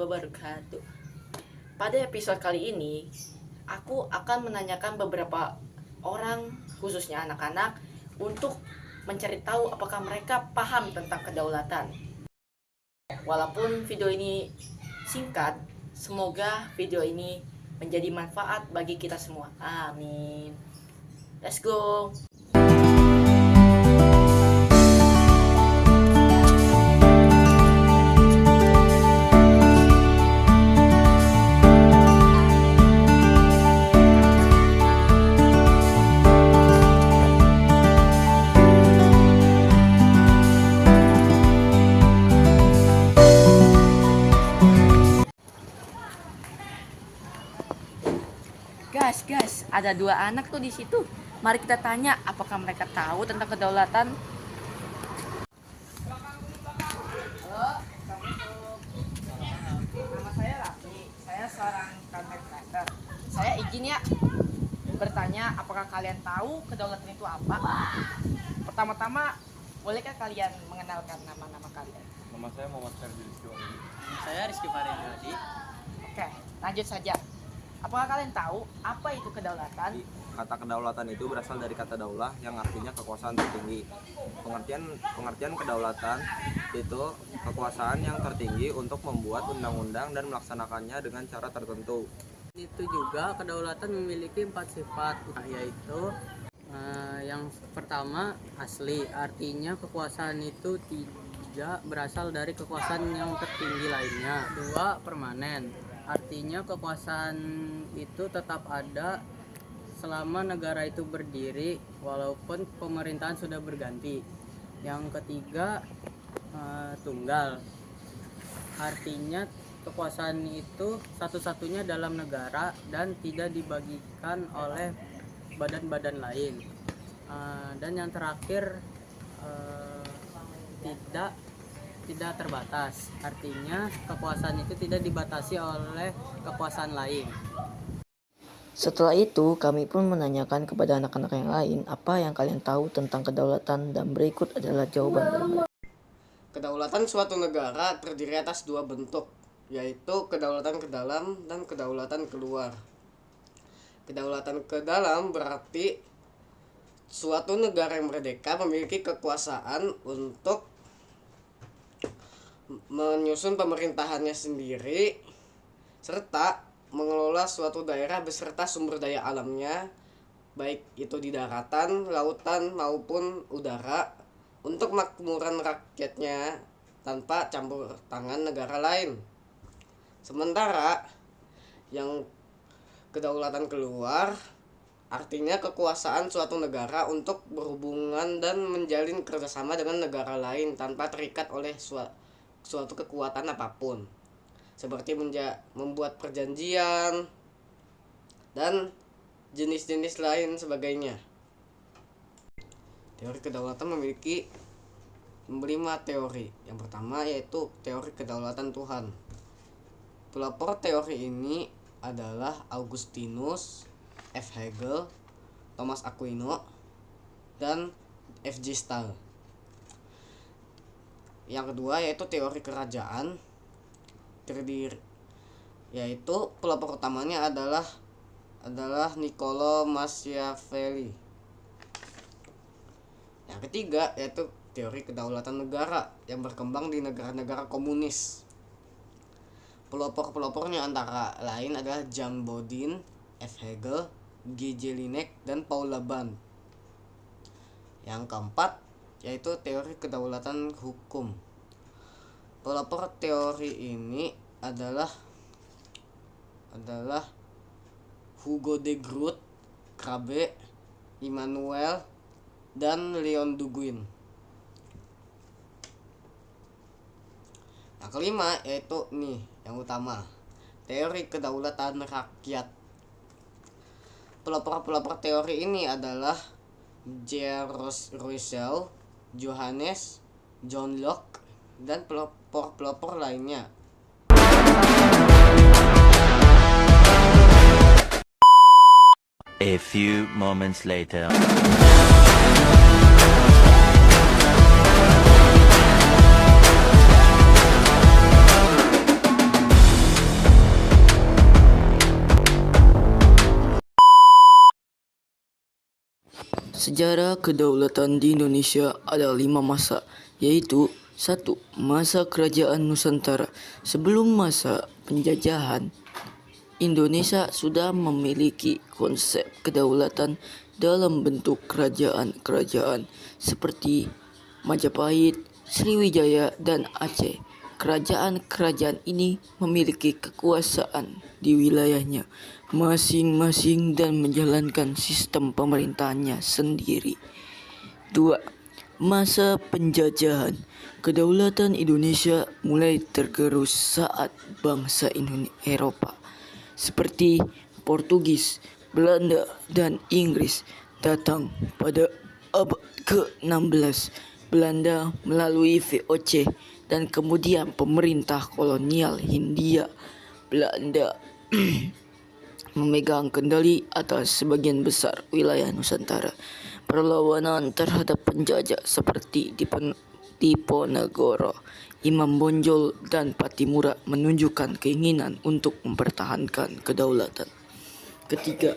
wabarakatuh. Pada episode kali ini, aku akan menanyakan beberapa orang, khususnya anak-anak, untuk mencari tahu apakah mereka paham tentang kedaulatan. Walaupun video ini singkat, semoga video ini menjadi manfaat bagi kita semua. Amin. Let's go. Guys, ada dua anak tuh di situ. Mari kita tanya apakah mereka tahu tentang kedaulatan. Halo, Assalamualaikum. Nama saya Raffi. Saya seorang content creator. Saya izin ya bertanya apakah kalian tahu kedaulatan itu apa? Pertama-tama, bolehkah kalian mengenalkan nama-nama kalian? Nama saya Muhammad Ferdi Rizky. Saya Rizky Faryadi. Oke, lanjut saja. Apakah kalian tahu apa itu kedaulatan? Kata kedaulatan itu berasal dari kata daulah yang artinya kekuasaan tertinggi. Pengertian kedaulatan itu kekuasaan yang tertinggi untuk membuat undang-undang dan melaksanakannya dengan cara tertentu. Itu juga kedaulatan memiliki 4 sifat, yaitu yang pertama asli, artinya kekuasaan itu tidak berasal dari kekuasaan yang tertinggi lainnya. 2, permanen, artinya kekuasaan itu tetap ada selama negara itu berdiri walaupun pemerintahan sudah berganti. Yang ketiga, tunggal, artinya kekuasaan itu satu-satunya dalam negara dan tidak dibagikan oleh badan-badan lain. Dan yang terakhir, tidak terbatas, artinya kekuasaan itu tidak dibatasi oleh kekuasaan lain. Setelah itu, kami pun menanyakan kepada anak-anak yang lain apa yang kalian tahu tentang kedaulatan, dan berikut adalah jawaban dari mereka. Kedaulatan suatu negara terdiri atas 2 bentuk, yaitu kedaulatan ke dalam dan kedaulatan keluar. Kedaulatan ke dalam berarti suatu negara yang merdeka memiliki kekuasaan untuk menyusun pemerintahannya sendiri serta mengelola suatu daerah beserta sumber daya alamnya, baik itu di daratan, lautan maupun udara, untuk makmuran rakyatnya tanpa campur tangan negara lain. Sementara yang kedaulatan keluar artinya kekuasaan suatu negara untuk berhubungan dan menjalin kerjasama dengan negara lain tanpa terikat oleh suatu kekuatan apapun, seperti membuat perjanjian dan jenis-jenis lain sebagainya. Teori kedaulatan memiliki 5 teori. Yang pertama yaitu teori kedaulatan Tuhan. Pelopor teori ini adalah Augustinus, F. Hegel, Thomas Aquino, dan F. J. Stahl. Yang kedua yaitu teori kerajaan, yaitu pelopor utamanya adalah Niccolo Machiavelli. Yang ketiga yaitu teori kedaulatan negara yang berkembang di negara-negara komunis. Pelopor-pelopornya antara lain adalah Jean Bodin, F. Hegel, G. Jelinek, dan Paul Laban. Yang keempat yaitu teori kedaulatan hukum. Pelopor teori ini adalah Hugo de Groot, Crabbe, Immanuel, dan Leon Duguin. Yang kelima yaitu yang utama, teori kedaulatan rakyat. Pelopor-pelopor teori ini adalah J.R. Russell, Johannes, John Locke, dan pelopor-pelopor lainnya. A few moments later. Sejarah kedaulatan di Indonesia ada 5 masa, yaitu 1. Masa Kerajaan Nusantara. Sebelum masa penjajahan, Indonesia sudah memiliki konsep kedaulatan dalam bentuk kerajaan-kerajaan seperti Majapahit, Sriwijaya, dan Aceh. Kerajaan-kerajaan ini memiliki kekuasaan di wilayahnya masing-masing dan menjalankan sistem pemerintahannya sendiri. 2. Masa penjajahan. Kedaulatan Indonesia mulai tergerus saat bangsa Eropa seperti Portugis, Belanda, dan Inggris datang pada abad ke-16. Belanda melalui VOC dan kemudian pemerintah kolonial Hindia Belanda memegang kendali atas sebagian besar wilayah Nusantara. Perlawanan terhadap penjajah seperti Diponegoro, Imam Bonjol, dan Patimura menunjukkan keinginan untuk mempertahankan kedaulatan. Ketiga,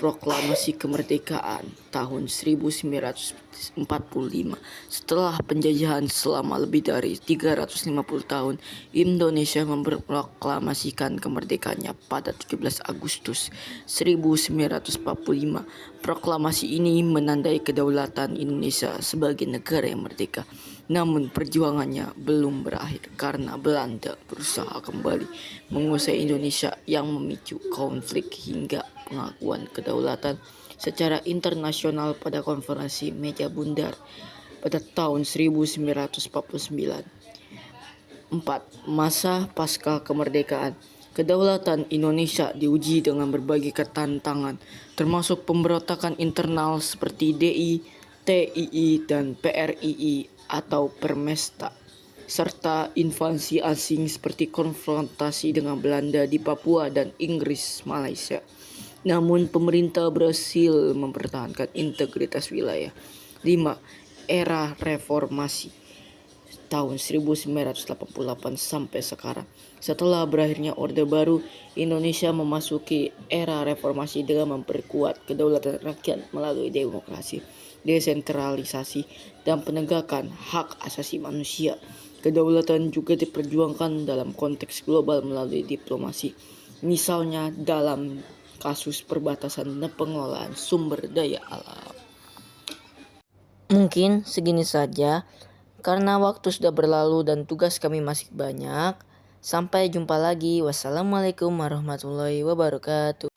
Proklamasi Kemerdekaan tahun 1945. Setelah penjajahan selama lebih dari 350 tahun, Indonesia memproklamasikan kemerdekaannya pada 17 Agustus 1945. Proklamasi ini menandai kedaulatan Indonesia sebagai negara yang merdeka. Namun perjuangannya belum berakhir karena Belanda berusaha kembali menguasai Indonesia yang memicu konflik hingga pengakuan kedaulatan secara internasional pada konferensi Meja Bundar pada tahun 1949. 4. Masa pasca kemerdekaan. Kedaulatan Indonesia diuji dengan berbagai tantangan, termasuk pemberontakan internal seperti DI, TII, dan PRII atau Permesta, serta invasi asing seperti konfrontasi dengan Belanda di Papua dan Inggris Malaysia. Namun pemerintah berhasil mempertahankan integritas wilayah. 5. Era reformasi tahun 1988 sampai sekarang. Setelah berakhirnya Orde Baru, Indonesia memasuki era reformasi dengan memperkuat kedaulatan rakyat melalui demokrasi, desentralisasi, dan penegakan hak asasi manusia. Kedaulatan juga diperjuangkan dalam konteks global melalui diplomasi, misalnya dalam kasus perbatasan dan pengelolaan sumber daya alam. Mungkin segini saja, karena waktu sudah berlalu dan tugas kami masih banyak. Sampai jumpa lagi. Wassalamualaikum warahmatullahi wabarakatuh.